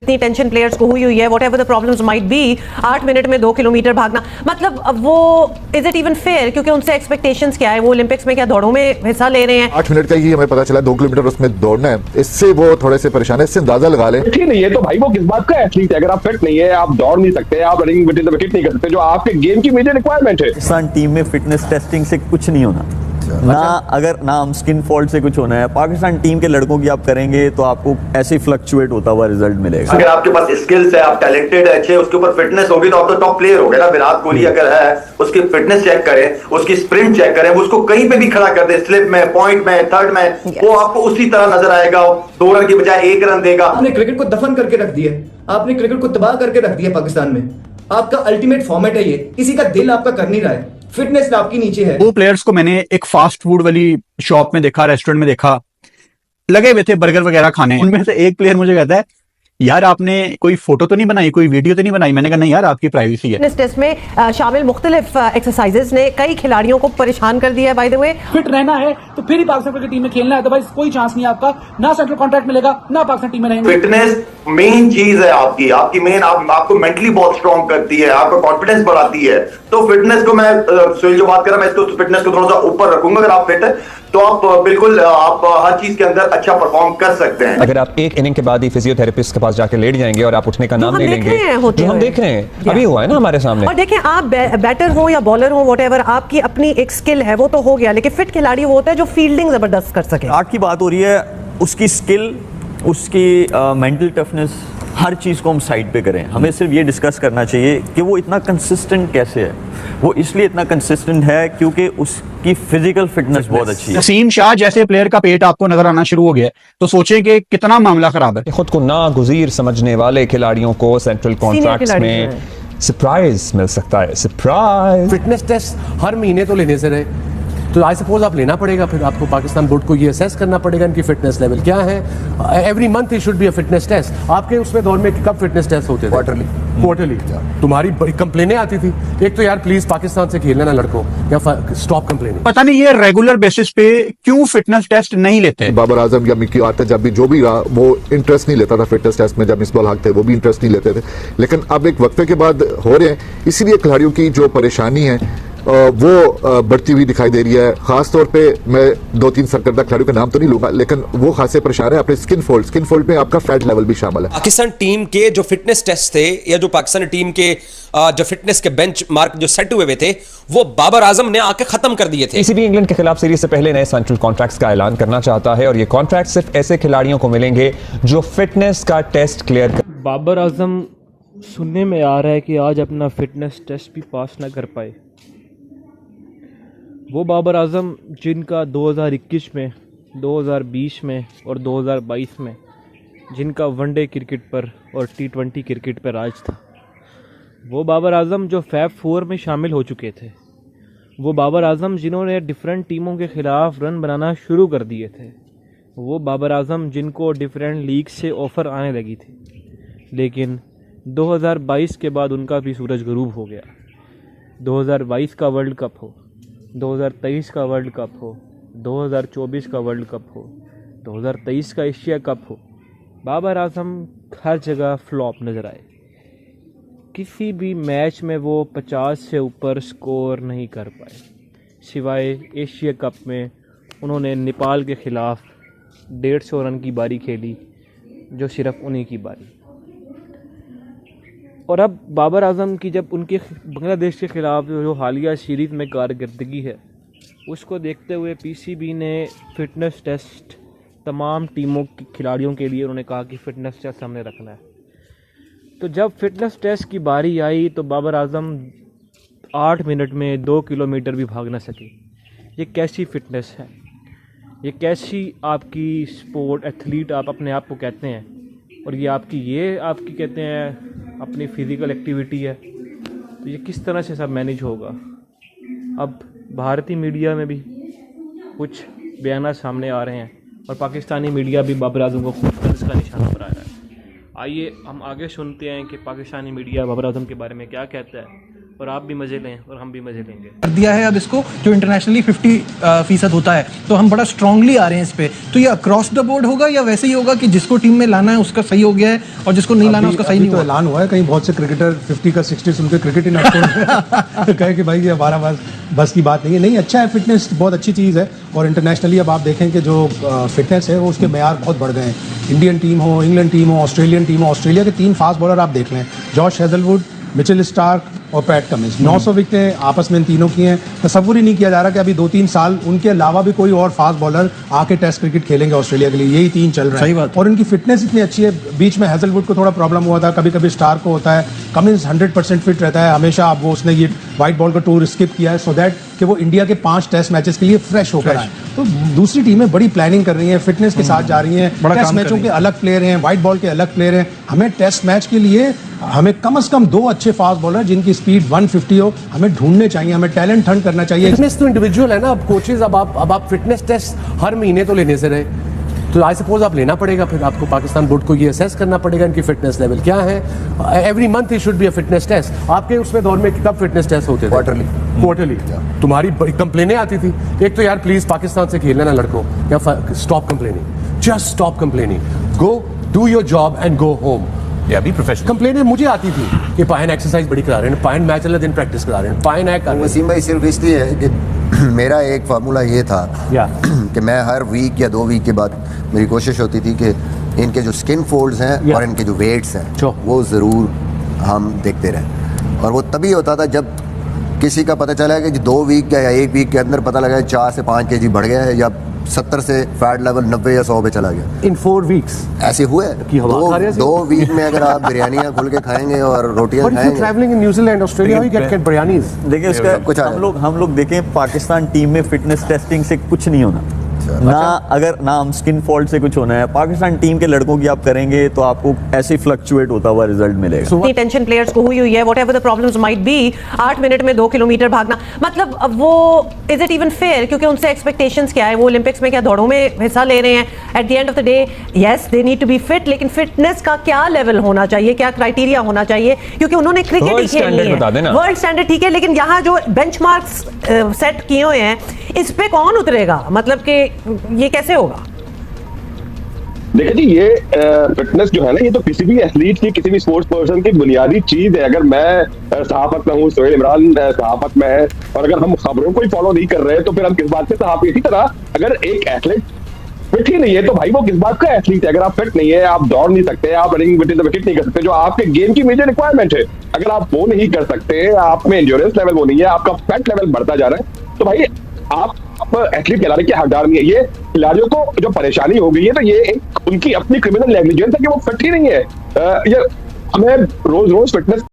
इतनी tension players को हुई है, whatever the problems might be, 8 minute में 2 किलोमीटर भागना, मतलब वो इज इट इवन फेयर? क्योंकि उनसे एक्सपेक्टेशंस क्या है, वो ओलंपिक्स में क्या दौड़ों में हिस्सा ले रहे हैं? 8 मिनट का ही हमें पता चला 2 किलोमीटर उसमें दौड़ना है, इससे वो थोड़े से परेशान है, इससे अंदाजा लगा ले। ठीक नहीं है तो भाई वो किस बात का एथलीट है? अगर आप फिट नहीं है, आप दौड़ नहीं सकते, आप रनिंग विद द विकेट नहीं कर सकते, जो आपके गेम की मेजर रिक्वायरमेंट है। पाकिस्तान टीम में फिटनेस टेस्टिंग से कुछ नहीं होना, ना हम स्किन फॉल्ट से कुछ होना है। पाकिस्तान टीम के लड़कों की आप करेंगे तो आपको ऐसे ही फ्लक्चुएट होता हुआ रिजल्ट मिलेगा। अगर आपके पास स्किल्स है, आप टैलेंटेड है, अच्छे, उसके ऊपर फिटनेस होगी तो आप तो टॉप प्लेयर हो गए ना। विराट कोहली अगर है, उसकी फिटनेस चेक करें, उसकी स्प्रिंट चेक करें, उसको कहीं पे भी खड़ा कर दे, स्लिप में, पॉइंट में, थर्ड में, वो आपको उसी तरह नजर आएगा। 2 रन की बजाय 1 रन देगा। आपने क्रिकेट को दफन करके रख दिया, आपने क्रिकेट को तबाह करके रख दिया पाकिस्तान में। आपका अल्टीमेट फॉर्मेट है ये, किसी का दिल आपका कर नहीं रहा है, फिटनेस आपकी नीचे है। वो प्लेयर्स को मैंने एक फास्ट फूड वाली शॉप में देखा, रेस्टोरेंट में देखा, लगे हुए थे बर्गर वगैरह खाने। उनमें से एक प्लेयर मुझे कहता है, यार आपने कोई फोटो तो नहीं बनाई, कोई वीडियो तो नहीं बनाई? मैंने कहा नहीं यार, आपकी प्राइवेसी है। इस टेस्ट में शामिल मुख्तलिफ एक्सरसाइजेस ने कई खिलाड़ियों को परेशान कर दिया है। बाय द वे, फिट रहना है तो फिर ही पाकिस्तान क्रिकेट टीम में खेलना है, अदरवाइज कोई चांस नहीं है आपका, ना सेंट्रल कॉन्ट्रैक्ट मिलेगा ना पाकिस्तान टीम में रहेंगे। फिटनेस मेन चीज है आपकी मेन, आपको मेंटली बहुत स्ट्रॉन्ग करती है, आपका कॉन्फिडेंस बढ़ाती है। तो फिटनेस को मैं सुहेल जो बात कर रहा मैं इसको फिटनेस को थोड़ा सा ऊपर रखूंगा। अगर आप फिट है तो आप बिल्कुल आप हर चीज के अंदर अच्छा परफॉर्म कर सकते हैं। अगर आप एक इनिंग के बाद ही फिजियोथेरेपिस्ट के पास जाके लेट जाएंगे और आप उठने का नाम नहीं लेंगे, जो हम देख रहे हैं अभी हुआ है ना हमारे सामने। और देखें, आप बैटर हो या बॉलर हो, व्हाटएवर, आपकी अपनी एक स्किल है, वो तो हो गया, लेकिन फिट खिलाड़ी वो होता है जो फील्डिंग जबरदस्त कर सके। आर्ट की बात हो रही है, उसकी स्किल, उसकी मेंटल टफनेस, हर चीज़ को हम साइड पे करें। हमें सिर्फ ये डिस्कस करना चाहिए कि वो इतना कंसिस्टेंट कैसे है। वो इसलिए इतना कंसिस्टेंट है क्योंकि उसकी फिजिकल फिटनेस बहुत अच्छी है। नसीम शाह जैसे प्लेयर का पेट आपको नजर आना शुरू हो गया तो सोचें कि कितना मामला खराब है। खुद को नागुज़ीर समझने वाले खिलाड़ियों को सेंट्रल कॉन्ट्रैक्ट्स में सरप्राइज मिल सकता है। सरप्राइज। फिटनेस टेस्ट हर महीने तो लेने से रहे, तो आई सपोज आप लेना पड़ेगा, फिर आपको पाकिस्तान बोर्ड को ये असेस करना पड़ेगा इनकी फिटनेस लेवल क्या है। Every month it should be a fitness test. आपके उसमें दौर में कब फिटनेस टेस्ट होते थे? क्वार्टरली। तुम्हारी बड़ी कंप्लेनें आती थी, एक तो यार प्लीज पाकिस्तान से खेलना ना लड़कों, या स्टॉप कंप्लेनिंग। पता नहीं ये रेगुलर बेसिस पे क्यों फिटनेस टेस्ट नहीं लेते। बाबर आजम या मिकी आर्टेट जब भी जो भी रहा, वो इंटरेस्ट नहीं लेता था फिटनेस टेस्ट में। जब मिसबाह हक थे वो भी इंटरेस्ट नहीं लेते थे, लेकिन अब एक वक्फे के बाद हो रहे हैं। इसीलिए खिलाड़ियों की जो परेशानी है वो बढ़ती हुई दिखाई दे रही है। खासतौर पे मैं 2-3 सरकर्दा खिलाड़ियों का नाम तो नहीं लूंगा, लेकिन वो खासे परेशान है अपने स्किन फोल्ड में आपका फैट लेवल भी शामिल है। पाकिस्तान टीम के जो फिटनेस टेस्ट थे या जो पाकिस्तान टीम के जो फिटनेस के बेंच मार्क जो सेट हुए थे वो बाबर आजम ने आके खत्म कर दिए थे। पीसीबी इंग्लैंड के खिलाफ सीरीज से पहले नए सेंट्रल कॉन्ट्रैक्ट्स का ऐलान करना चाहता है और ये कॉन्ट्रैक्ट सिर्फ ऐसे खिलाड़ियों को मिलेंगे जो फिटनेस का टेस्ट क्लियर कर। बाबर आजम सुनने में आ रहा है कि आज अपना फिटनेस टेस्ट भी पास ना कर पाए। वो बाबर आजम जिनका 2021 में, 2020 में और 2022 में जिनका वनडे क्रिकेट पर और T20 क्रिकेट पर राज था, वो बाबर आजम जो फैब 4 में शामिल हो चुके थे, वो बाबर आजम जिन्होंने डिफरेंट टीमों के ख़िलाफ़ रन बनाना शुरू कर दिए थे, वो बाबर आजम जिनको डिफरेंट लीग से ऑफ़र आने लगी थी, लेकिन 2022 के बाद उनका भी सूरज गुरूब हो गया। 2022 का वर्ल्ड कप हो, 2023 का वर्ल्ड कप हो, 2024 का वर्ल्ड कप हो, 2023 का एशिया कप हो, बाबर आजम हर जगह फ्लॉप नज़र आए। किसी भी मैच में वो 50 से ऊपर स्कोर नहीं कर पाए, सिवाय एशिया कप में उन्होंने नेपाल के ख़िलाफ़ 150 रन की बारी खेली, जो सिर्फ उन्हीं की बारी। और अब बाबर आजम की जब उनके बांग्लादेश के ख़िलाफ़ जो हालिया सीरीज़ में कारकर्दगी है, उसको देखते हुए पीसीबी ने फ़िटनेस टेस्ट तमाम टीमों के खिलाड़ियों के लिए उन्होंने कहा कि फ़िटनेस टेस्ट हमने रखना है। तो जब फ़िटनेस टेस्ट की बारी आई तो बाबर आजम 8 मिनट में 2 किलोमीटर भी भाग ना सके। ये कैसी फ़िटनेस है? ये कैसी आपकी स्पोर्ट एथलीट आप अपने आप को कहते हैं? और ये आपकी कहते हैं अपनी फ़िज़िकल एक्टिविटी है, तो ये किस तरह से सब मैनेज होगा? अब भारतीय मीडिया में भी कुछ बयान सामने आ रहे हैं और पाकिस्तानी मीडिया भी बाबर आजम को खुद कर्ज का निशाना बना रहा है। आइए हम आगे सुनते हैं कि पाकिस्तानी मीडिया बाबर आजम के बारे में क्या कहता है और आप भी मज़े लें और हम भी मज़े लेंगे। कर दिया है अब इसको, जो इंटरनेशनली 50% होता है, तो हम बड़ा स्ट्रांगली आ रहे हैं इस पे। तो ये अक्रॉस द बोर्ड होगा या वैसे ही होगा कि जिसको टीम में लाना है उसका सही हो गया है और जिसको नहीं लाना उसका सही नहीं हुआ? ऐलान हुआ है, कहीं बहुत से क्रिकेटर 50 का 60 सुन के क्रिकेट ही ना कहे कि भाई ये हमारा बस की बात नहीं है। नहीं, अच्छा है, फिटनेस बहुत अच्छी चीज़ है और इंटरनेशनली अब आप देखें कि जो फिटनेस है वो उसके मेयार बहुत बढ़ गए हैं। इंडियन टीम हो, इंग्लैंड टीम हो, ऑस्ट्रेलियन टीम हो, ऑस्ट्रेलिया के 3 फास्ट बॉलर आप देख लें, जॉश हेजलवुड, मिचेल स्टार्क और पैट कमिंस, 900 विकेटें आपस में इन तीनों की हैं। तस्वुर ही नहीं किया जा रहा कि अभी 2-3 साल उनके अलावा भी कोई और फास्ट बॉलर आके टेस्ट क्रिकेट खेलेंगे ऑस्ट्रेलिया के लिए। यही 3 चल रहे हैं। सही बात। और इनकी फिटनेस इतनी अच्छी है। बीच में हेजलवुड को थोड़ा प्रॉब्लम हुआ था, कभी कभी स्टार्क को होता है। कमिंस 100% फिट रहता है हमेशा। अब वो उसने ये वाइट बॉल का टूर स्किप किया है सो दैट कि वो इंडिया के 5 टेस्ट मैचेस के लिए फ्रेश होकर आए। तो दूसरी टीमें बड़ी प्लानिंग कर रही हैं, फिटनेस के साथ जा रही हैं। टेस्ट मैचों के अलग प्लेयर हैं, वाइट बॉल के अलग प्लेयर हैं। हमें टेस्ट मैच के लिए हमें कम से कम 2 अच्छे फास्ट बॉलर जिनकी स्पीड 150 हो हमें ढूंढने चाहिए, हमें टैलेंट हंट करना चाहिए। फिटनेस तो इंडिविजुअल है ना। अब कोचेज अब आप फिटनेस टेस्ट हर महीने तो लेने से रहे, तो आई सपोज आप लेना पड़ेगा। फिर आपको पाकिस्तान बोर्ड को ये असेस करना पड़ेगा इनकी फिटनेस लेवल क्या है। Every month he should be a fitness test. आपके उसमें दौर में कब फिटनेस टेस्ट होते थे? क्वार्टरली। तुम्हारी बड़ी कंप्लेनें आती थी। एक तो यार प्लीज पाकिस्तान से खेलना ना लड़कों, या stop complaining, just stop complaining, go do your job and go home. या भी प्रोफेशनल कंप्लेनें मुझे आती थी कि पायन एक्सरसाइज बड़ी करा रहे हैं, पायन मैच वाले दिन प्रैक्टिस करा रहे हैं, पायन एक्ट। वसीम भाई सिर्फ इसलिए है कि मेरा एक फार्मूला ये था कि मैं हर वीक या 2 वीक के बाद मेरी कोशिश होती थी कि इनके जो स्किन फोल्ड्स हैं और इनके जो वेट्स हैं वो ज़रूर हम देखते रहें। और वो तभी होता था जब किसी का पता चला कि 2 वीक या 1 वीक के अंदर पता लगा 4 से 5 kg बढ़ गया है या 70 से फैट लेवल 90 या 100 पे चला गया। इन 4 वीक्स ऐसे हुए। 2 वीक में अगर आप बिरयानियां खुल के खाएंगे और रोटियां खाएंगे। Travelling in New Zealand Australia you get biryanis. देखिए उसका कुछ हम लोग देखें पाकिस्तान टीम में फिटनेस टेस्टिंग से कुछ नहीं होना ना। अगर ना हम स्किन फॉल्ट से कुछ होना है, पाकिस्तान टीम के लड़कों की आप करेंगे तो आपको ऐसे फ्लक्चुएट होता हुआ रिजल्ट मिलेगा। इतनी टेंशन प्लेयर्स को हुई है, whatever the problems might be, 8 minute में 2 किलोमीटर भागना, मतलब वो इज इट इवन फेयर? क्योंकि उनसे एक्सपेक्टेशंस क्या है? वो ओलंपिक्स में क्या दौड़ों में हिस्सा ले रहे हैं? At the end of the day yes they need to be fit, लेकिन फिटनेस का क्या लेवल होना चाहिए, क्या क्राइटेरिया होना चाहिए? क्योंकि उन्होंने क्रिकेट ही खेलनी है, वर्ल्ड स्टैंडर्ड ठीक है, लेकिन यहाँ जो बेंचमार्क्स सेट किए हुए हैं इस पे कौन उतरेगा? मतलब कि ये कैसे होगा? देखिए जी, ये फिटनेस जो है ना, ये तो किसी भी एथलीट की, किसी भी स्पोर्ट्स पर्सन की बुनियादी चीज है। अगर मैं सहाफत में हूँ, सोहेल इमरान सहाफत में है, और अगर हम खबरों को ही फॉलो नहीं कर रहे हैं तो फिर हम किस बात से सहाफी? इसी तरह अगर एक एथलीट फिट ही नहीं है तो भाई वो किस बात का एथलीट है? अगर आप फिट नहीं है, आप दौड़ नहीं सकते, आप रनिंग विद द विकेट नहीं कर सकते, जो आपके गेम की मेजर रिक्वायरमेंट है, अगर आप वो नहीं कर सकते, आप में एंड्योरेंस लेवल वो नहीं है, आपका फैट लेवल बढ़ता जा रहा है, तो भाई आप एथलीट कहलाने के हकदार नहीं है। ये खिलाड़ियों को जो परेशानी हो गई है, तो ये एक उनकी अपनी क्रिमिनल नेग्लिजेंस है कि वो फिट ही नहीं है। ये हमें रोज रोज फिटनेस